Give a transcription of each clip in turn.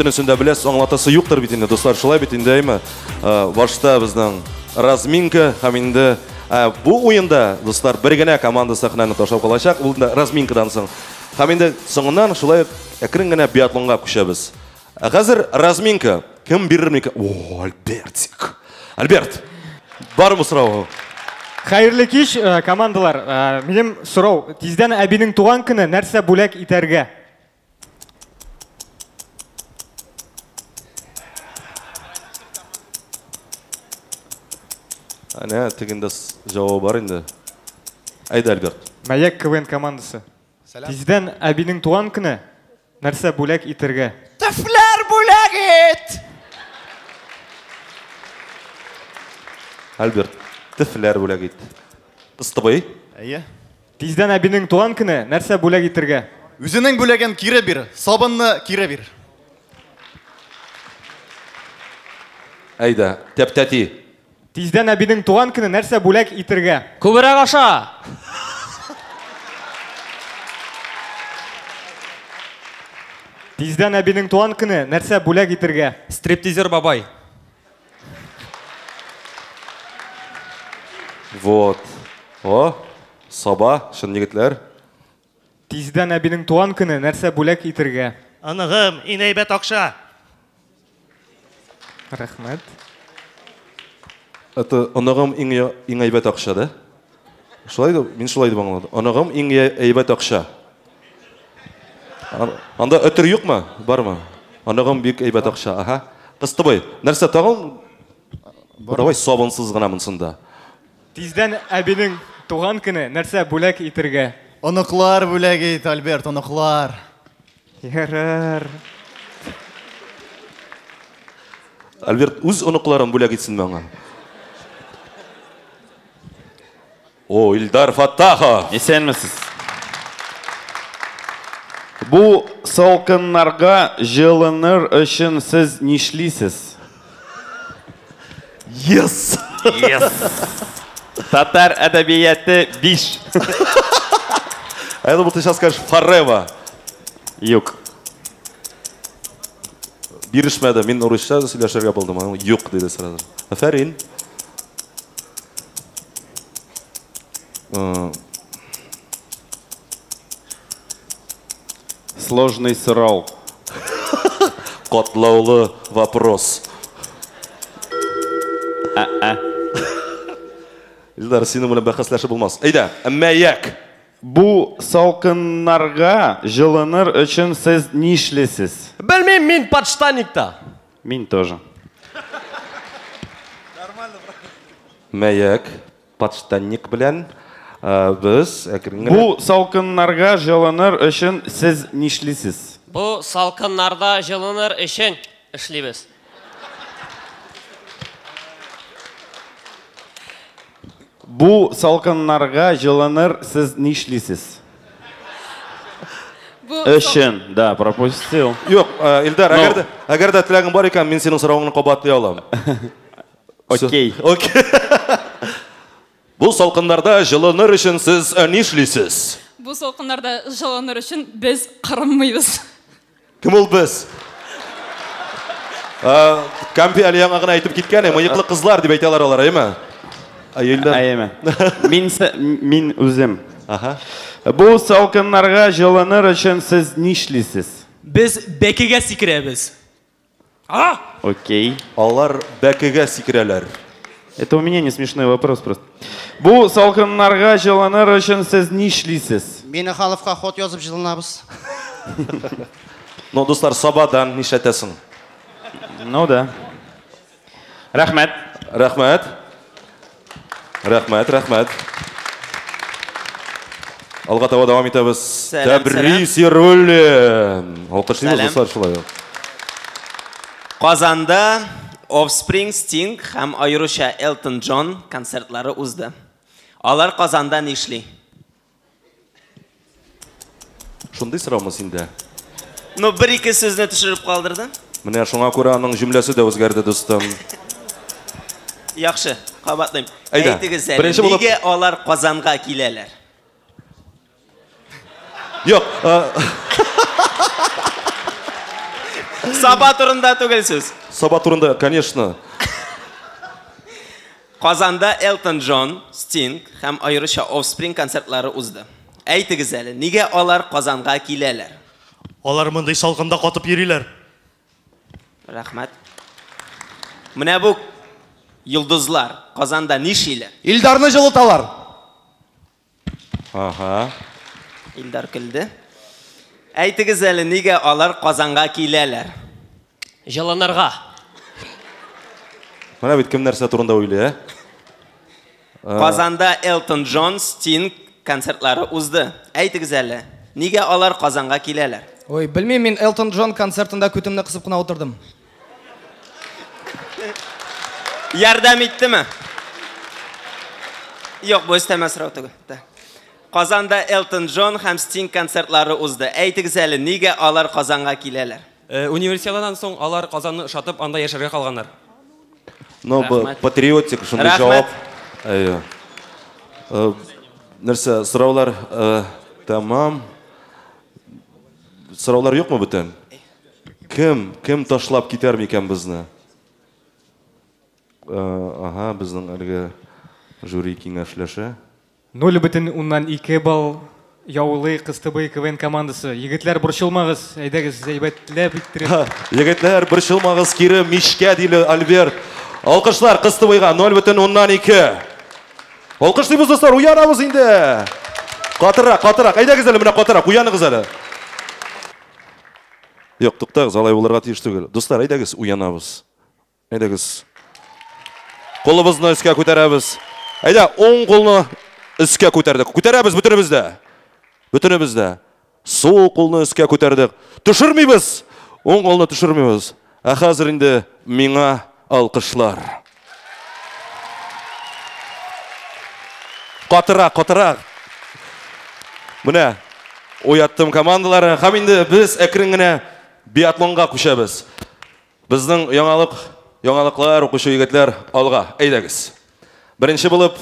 бүтінісінде білесіз, аңлатасы юқтыр бітінде, достар, шылай бітінде, башта біздің разминка, хаминді. Бұл ойында, достар, біргіне команда сақынаны ташап қалашақ, бұл разминкадан соң. Хаминді соңынан шылай әкірінгіне биатлонға күшебіз. Қазір разминка, кім берірмекі? О, Альбертик. Альберт, бар мұ сұрау? Қайырлы кеш, командалар. Менің сұрау, тезден әбінің туған күні нәрсе бөлек итерге? Әне, тегінде жауабы бар енді. Әйді, Альберт. Мәйек КВН командасы. Тезден әбінің туған күні нәрсе бөлек итерге? Түфлер бөлек ет! Альберт, түфлер бөлек ет. Ыстыбай? Әйе. Тезден әбінің туған күні нәрсе бөлек итерге? Үзінің бөлеген кире бір, сабынны кире бір. Әйді, тәп-тәти. Тезден әбінің туған күні нәрсе бөлек итерге? Көбірек аша. Тезден әбінің туған күні нәрсе бөлек итерге? Стриптизер бабай. Вот. О, саба, шын егітлер. Тезден әбінің туған күні нәрсе бөлек итерге? Анығым, инайбет ақша. Рахмет. Это анығым ең әйбәт ақша, да? Шылайды, мен шылайды бағылады. Анығым ең әйбәт ақша. Анда өтір юқ ма? Бар ма? Анығым бек әйбәт ақша. Аха. Қыстыбай, нәрсе тағын? Барабай, сабынсыз ғана мұнсында. Тезден әбінің туған күні нәрсе бөлек итерге? Онықлар бөлек ет, Альберт, онықлар. Ярар. Альберт, өз онықларын бөлек етсін мәңі. О, Ильдар Фаттахов. Есенмісіз? Бұл салқынларға жылыныр үшін сіз нешлейсіз? Yes! Yes! Татар әдәбиеті 5. А я думал, ты сейчас скажешь forever. Юк. Бирішмәді, мен ұрышша сөйлешерге болдым. Юк, деді сразу. Афарин. Сложный сұрау. Котлаулы вопрос. Илдар, сені мұны бәқасләші болмас. Әйді, мәйек. Бұл салқынларға жылыныр үшін сіз нешлесіз? Білмейм, мен подштанникта. Мен тоже. Мәйек, подштанник білән. Біз әкіріңгі... Бұл салқынларға жылыныр үшін сіз нешлесіз? Бұл салқынларда жылыныр үшін ішлейбіз. Бұл салқынларға жылыныр сіз нешлесіз? Үшін, да, пропустил. Yok, Ildar, agar da tilagin бар ekan, men sening so'rovingni qo'batlay olaman. Okey. Okey. Bu salqinlarda жылыныр үшін siz ne ishlaysiz? Bu salqinlarda жылыныр үшін biz qirmaymiz. Kim ol biz? Kampi Aliyan ağına aytib ketgan, mıyıqlı qizlar deb aytalar olar, ayma? Ayıllar. Ayma. Min o'zim. Aha. Bu salqinlarga жылыныр үшін siz ne ishlaysiz? Biz bekiga sikiremiz. Окей. Алар бәкеге сикерәләр. Это у меня не смешной вопрос просто. Bu salqinlarga жылыныр үшін siz ne ishlaysiz? Meni xalifqa xot yozib жылынабыз. Ну, достар, сабадан не шәтәсің? Ну да. Рахмет. Рахмет. Рахмет, рахмет. Алға таба давам етеміз. Тәбрис Еруллин. Алқышлаймыз, достар, шулай. Qozonda Offspring, Sting ham ayirusha Elton John konsertlari uzdi. Ular Qozonda ne ishli? Shunday so'raymiz endi. No, bir-ikki so'zni tushirib qoldirdi. Mana shunga ko'ra uning jumlasi da o'zgardi, do'stim. Yaxshi, qabatlayman. Ayda. Birinchi bo'lib, nega ular Qozonga kelalar? Yo'q. Саба турында түгелсіз. Саба турында, конечно. Қазанда Элтон Джон, Стинг һәм айрыша Offspring концертлары узды. Әйтегез әле, нигә алар Казанга киләләр? Алар мындай салқында қатып йөриләр. Рәхмәт. Менә бу йолдызлар Казанда нишлиләр? Илдарны жылыталар. Ага. Илдар килде. Әйтегез әле, нигә алар Казанга киләләр? Жылынырға. Менә бит кем нәрсә турында уйлый, Казанда Элтон Джон, Стинг концертлары узды. Әйтегез әле, нигә алар Казанга киләләр? Ой, білмеймін, мен Элтон Джон концертында көтімді қысып қына отырдым. Ярдәм иттеме? Юк, бу өстәмә сорау түгел. Казанда Элтон Джон һәм Стинг концертлары узды. Әйтегез әле, нигә алар Казанга киләләр? Универсиададан соң алар Казанны шатып, анда яшәргә калганнар. Но патриотик шундай жауап. Нәрсә, сораулар тамам. Сораулар юкмы бүтән? Кем ташлап китәр микән безне? Ага, безнең әлеге жюри киңәшләше. 0,2 балл яулы Кыстыбый КВН командасы. Егетләр борчылмагыз, әйдәгез, әйбәтләп иттереп. Егетләр борчылмагыз, кире мишкә диле Альберт. Алкышлар Кыстыбыйга 0,2. Алкышлыйбыз достар, уянабыз инде. Катырак, әйдәгез әле менә катырак, уяныгыз әле. Юк, туктагыз, алай булырга тиеш түгел. Достар, әйдәгез, уянабыз. Әйдәгез. Колыбызны өскә күтәрәбез. Әйдә, оң кулны өскә күтәрдек. Күтәрәбез бүтүнебездә. Сол кулны өскә күтәрдек. Төшермибез. Оң кулны төшермибез. Ә хәзер инде миңа алкышлар. Катырак. Менә уяттым командалары. Һәм инде без әкрен генә биатлонга күчәбез. Безнең яңалыклар, укучы егетләр алга. Әйдәгез. Беренче булып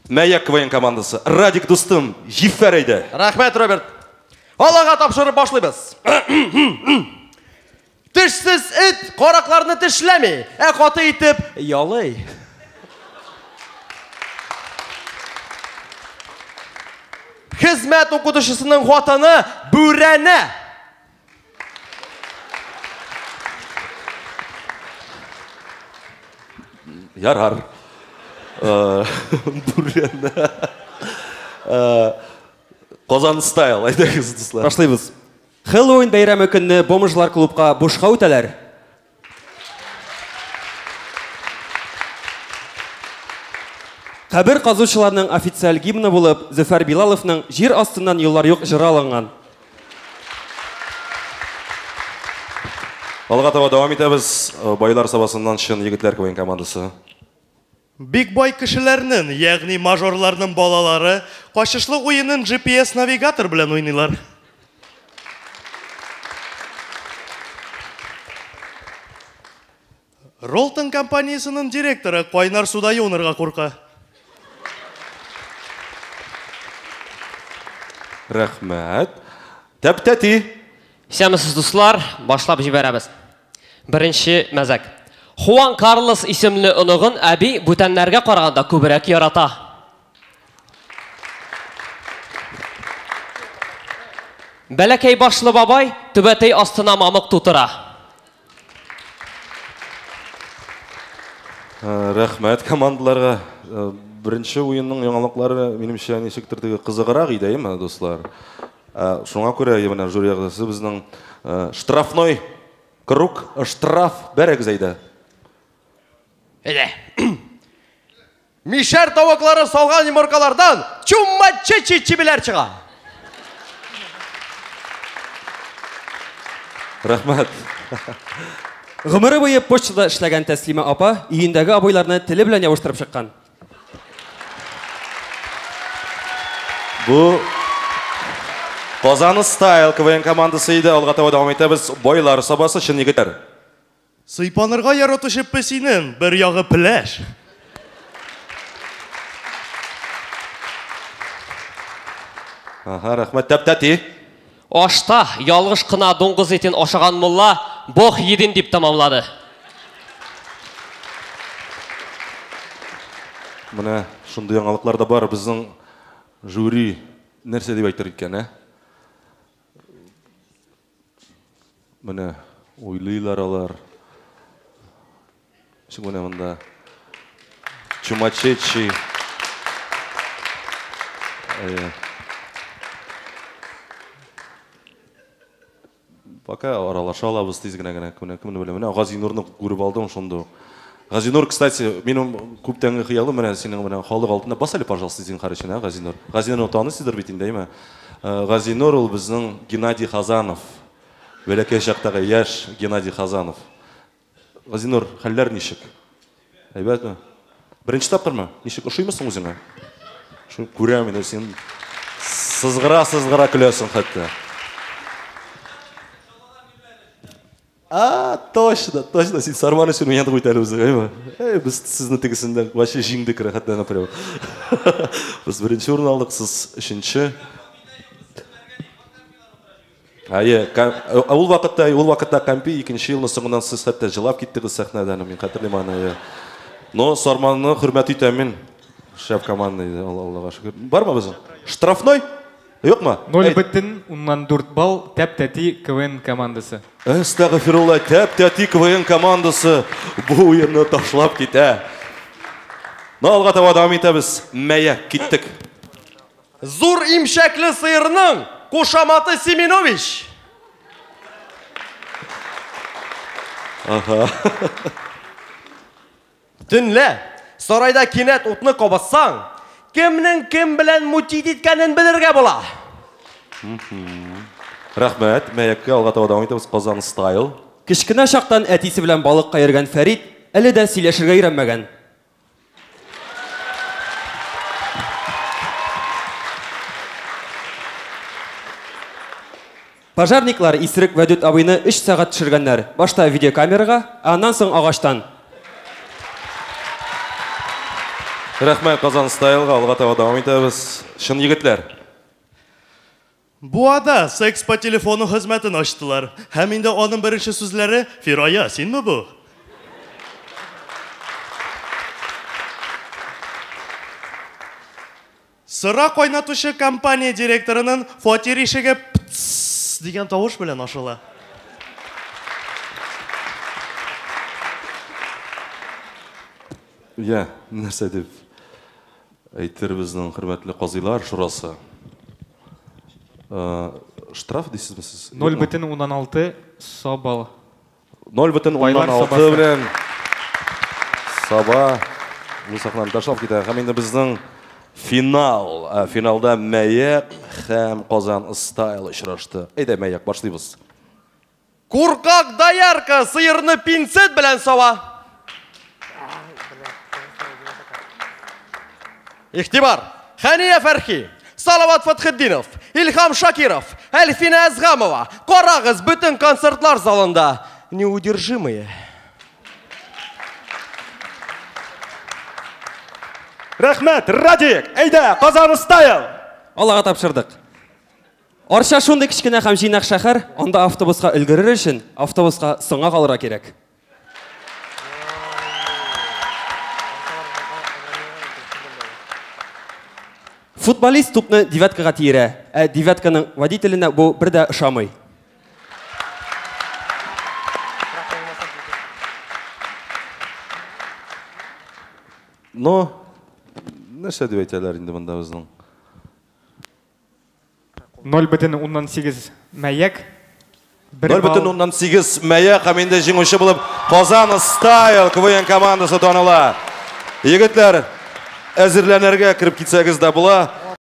Мәяк КВН командасы. Радик дустым, җифәр әйдә. Рәхмәт, Роберт. Аллага тапшырып башлыйбыз. Тешсез эт каракларны тешләми, ә каты итеп ялый. Хезмәт укытучысының хатыны бүрәнә. Ярар. Бүрәнә. Казан стайл, әйдәгез дуслар. Башлыйбыз. Хэллоуин бәйрәме көнне бомжлар клубка бушка үтәләр. Кабер казучыларның официаль гимны булып, Зөфәр Билаловның «Җир астыннан юллар юк» җыры алынган. Алга таба дәвам итәбез. Байлар сабасыннан чын егетләр КВН командасы. Бик бай кешеләрнең, ягъни мажорларның балалары качышлы уенын GPS навигатор белән уйныйлар. Ролтон компаниясының директоры кайнар суда юынырга курка. Рәхмәт. Тәптәти. Сәмесез дуслар, башлап җибәрәбез. Беренче мәзәк. Хуан Карлос исемле оныгын әби бүтәннәргә караганда күбрәк ярата. Бәләкәй башлы бабай түбәтәй астына мамык тутыра. Рәхмәт командаларга. Беренче уенның яңалыклары минемчә ничектер теге кызыграк иде, әйме, дуслар. Шуңа күрә менә жюриягә безнең штрафной круг, штраф бәрәгез әйдә. Әйдә. Мишәр тавыклары салган йомыркалардан чуммачы чибиләр чыга. Рәхмәт. Гомере буе почтада эшләгән Тәслимә апа өендәге абыйларны теле белән ябыштырып чыккан. Бу Казан стайл КВН командасы иде. Алга таба дәвам итәбез. Байлар сабасы чын егетләр. Сыйпанырга яратучы песинен бер ягы пеләш. Ага, рәхмәт. Тәптәти. Ашта ялгыш кына дуңгыз итен ашаган мулла Бог един деп тамамлады. Міне, шынды яңалықлар да бар. Біздің жюри нәрсе деп айтыр екен, Міне, ойлайлар алар. Міне мұнда Чумачечи. Пока аралаша алабыз тезгенә кімні білем. Міне Газинурны көріп алдым шонда. Газинур, кстати, менің көптен қиялым, міне сенің халық алтында басали, пожалуйста, сіздің қарашына, Газинур. Газинур танысыздар бит инде, ме? Газинур ол біздің Геннадий Хазанов. Бәләкәй шақтағы яш Геннадий Хазанов. Газинур, хәлләр нишек? Әйбәтме? Бірінші тапқырмы? Нишек ұшыймысың өзіңе? Көрем, мен сен сызғыра күлесің хәтті. Точно, сен сарман үшін ұянды қойтары өзің, біз сіздің тігісінде вообще жеңді кірі хәтті напрям. Біз бірінші орын алдық, сіз үшінші. Ол вақытта кәмпи екінші елінің соңынан сіз хәтті жылап кеттіғіз сәхнәдән, мен қатырлайманы. Но сарманны хүрмәт итәмен, шәп команда, Аллаға шүкір. Бар ма біздің? Штрафной? Yok mu? 0,4 bal tәп-тәти КВН командасы. Әстәғфирулла, тәп-тәти КВН командасы бұл ойынны ташлап кете. Алға таба давам етеміз. Мәйәк, кеттік. Зур имшәклі сыйырның Кушаматы Семенович. Төнлә, сарайда кинәт утны кабассаң, кемнең кем белән мутит иткәнен белергә була. Рәхмәт, мәйәккә алға таба давам итәбез. Казан стайл. Кечкенә шактан әтисе белән балыкка йөргән Фәрит әле дә сөйләшергә өйрәнмәгән. Пожарниклар Исрек Вәдүт абыйны 3 сәгать төшергәннәр. Башта видеокамерага, аннан соң агачтан. Рәхмәт, Казан стайлға алға таба давам итәбез. Шын егетләр. Буада секс по телефону хезмәтен ачтылар. Һәм инде аның беренче сүзләре: "Фирая, синме бу?" Сыра кайнатучы компания директорының фатир ишеге дигән тавыш белән ачыла. Нәрсә дип әйтер безнең хөрмәтле казыйлар шурасы. Штраф дейсезме сез? 0,16 сабал. 0,16 белән Саба бу сахнаны ташлап китә. Һәм инде безнең финалда Мәйәк һәм Казан стайл очрашты. Әйдә, Мәйәк, башлыйбыз. Куркак Даярка сыйырны пинцет белән сава. Ихтибар, Хәния Фәрхи, Салават Фатхетдинов, Илхам Шакиров, Әлфина Әзгамова, карагыз бөтен концертлар залында. Неудержимые. Рәхмәт, Радик, әйдә, Казан стайл. Аллага тапшырдык. Арча шундый кичкенә һәм җыйнак шәһәр, анда автобуска өлгерер өчен автобуска соңга калырга кирәк. Футболист тупны девяткага тиерә, ә девятканың водителенә бу бер дә ошамый. Нәрсә дип әйтәләр инде монда безнең? 0,18 Мәйәк. 0,18 Мәйәк һәм инде җиңүче булып Казан стайл КВН командасы таныла. Егетләр, әзерләнергә кирип китсәгез дә була.